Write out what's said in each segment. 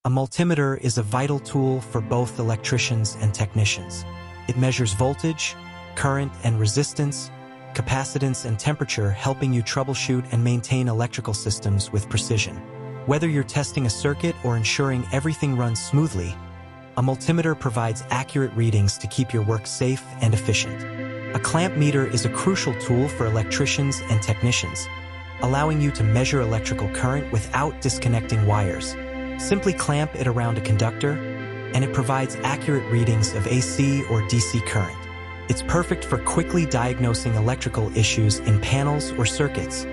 A multimeter is a vital tool for both electricians and technicians. It measures voltage, current and resistance, capacitance and temperature, helping you troubleshoot and maintain electrical systems with precision. Whether you're testing a circuit or ensuring everything runs smoothly, a multimeter provides accurate readings to keep your work safe and efficient. A clamp meter is a crucial tool for electricians and technicians, allowing you to measure electrical current without disconnecting wires. Simply clamp it around a conductor, and it provides accurate readings of AC or DC current. It's perfect for quickly diagnosing electrical issues in panels or circuits,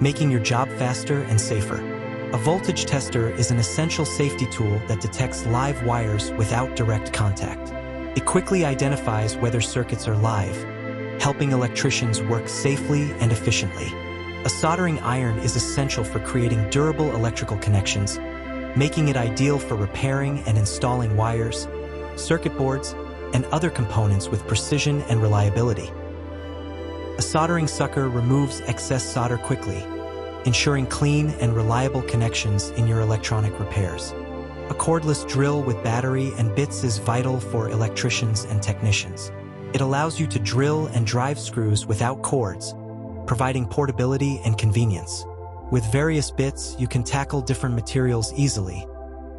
making your job faster and safer. A voltage tester is an essential safety tool that detects live wires without direct contact. It quickly identifies whether circuits are live, helping electricians work safely and efficiently. A soldering iron is essential for creating durable electrical connections, making it ideal for repairing and installing wires, circuit boards, and other components with precision and reliability. A soldering sucker removes excess solder quickly, ensuring clean and reliable connections in your electronic repairs. A cordless drill with battery and bits is vital for electricians and technicians. It allows you to drill and drive screws without cords, providing portability and convenience. With various bits, you can tackle different materials easily,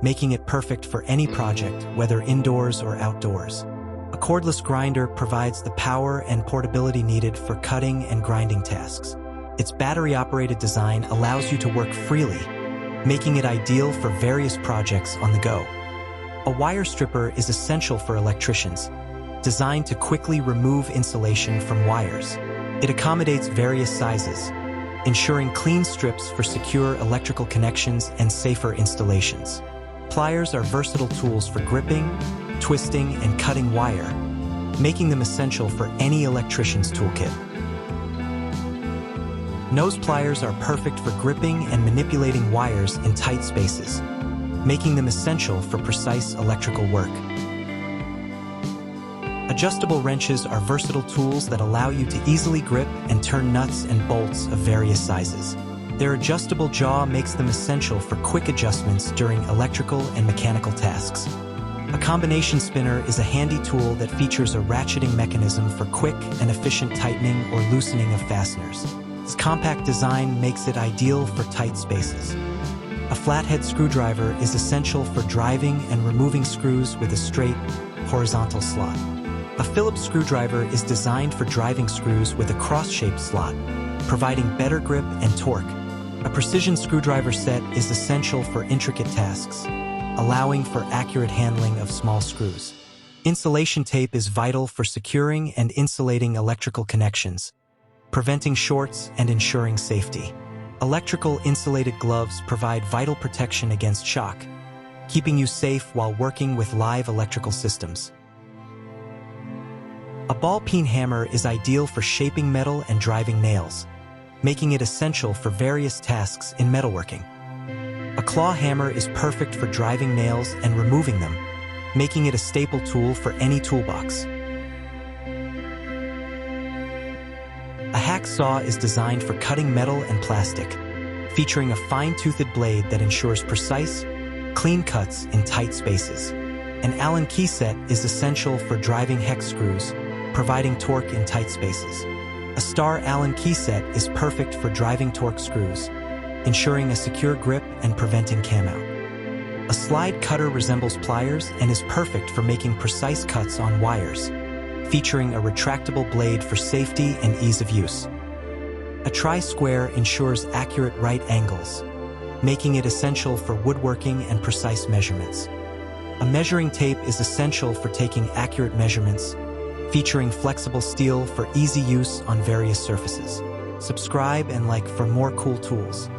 making it perfect for any project, whether indoors or outdoors. A cordless grinder provides the power and portability needed for cutting and grinding tasks. Its battery-operated design allows you to work freely, making it ideal for various projects on the go. A wire stripper is essential for electricians, designed to quickly remove insulation from wires. It accommodates various sizes, ensuring clean strips for secure electrical connections and safer installations. Pliers are versatile tools for gripping, twisting, and cutting wire, making them essential for any electrician's toolkit. Nose pliers are perfect for gripping and manipulating wires in tight spaces, making them essential for precise electrical work. Adjustable wrenches are versatile tools that allow you to easily grip and turn nuts and bolts of various sizes. Their adjustable jaw makes them essential for quick adjustments during electrical and mechanical tasks. A combination spinner is a handy tool that features a ratcheting mechanism for quick and efficient tightening or loosening of fasteners. Its compact design makes it ideal for tight spaces. A flathead screwdriver is essential for driving and removing screws with a straight, horizontal slot. A Phillips screwdriver is designed for driving screws with a cross-shaped slot, providing better grip and torque. A precision screwdriver set is essential for intricate tasks, allowing for accurate handling of small screws. Insulation tape is vital for securing and insulating electrical connections, preventing shorts and ensuring safety. Electrical insulated gloves provide vital protection against shock, keeping you safe while working with live electrical systems. A ball-peen hammer is ideal for shaping metal and driving nails, making it essential for various tasks in metalworking. A claw hammer is perfect for driving nails and removing them, making it a staple tool for any toolbox. A hacksaw is designed for cutting metal and plastic, featuring a fine-toothed blade that ensures precise, clean cuts in tight spaces. An Allen key set is essential for driving hex screws, providing torque in tight spaces. A star Allen key set is perfect for driving torque screws, ensuring a secure grip and preventing cam out. A slide cutter resembles pliers and is perfect for making precise cuts on wires, featuring a retractable blade for safety and ease of use. A tri-square ensures accurate right angles, making it essential for woodworking and precise measurements. A measuring tape is essential for taking accurate measurements, featuring flexible steel for easy use on various surfaces. Subscribe and like for more cool tools.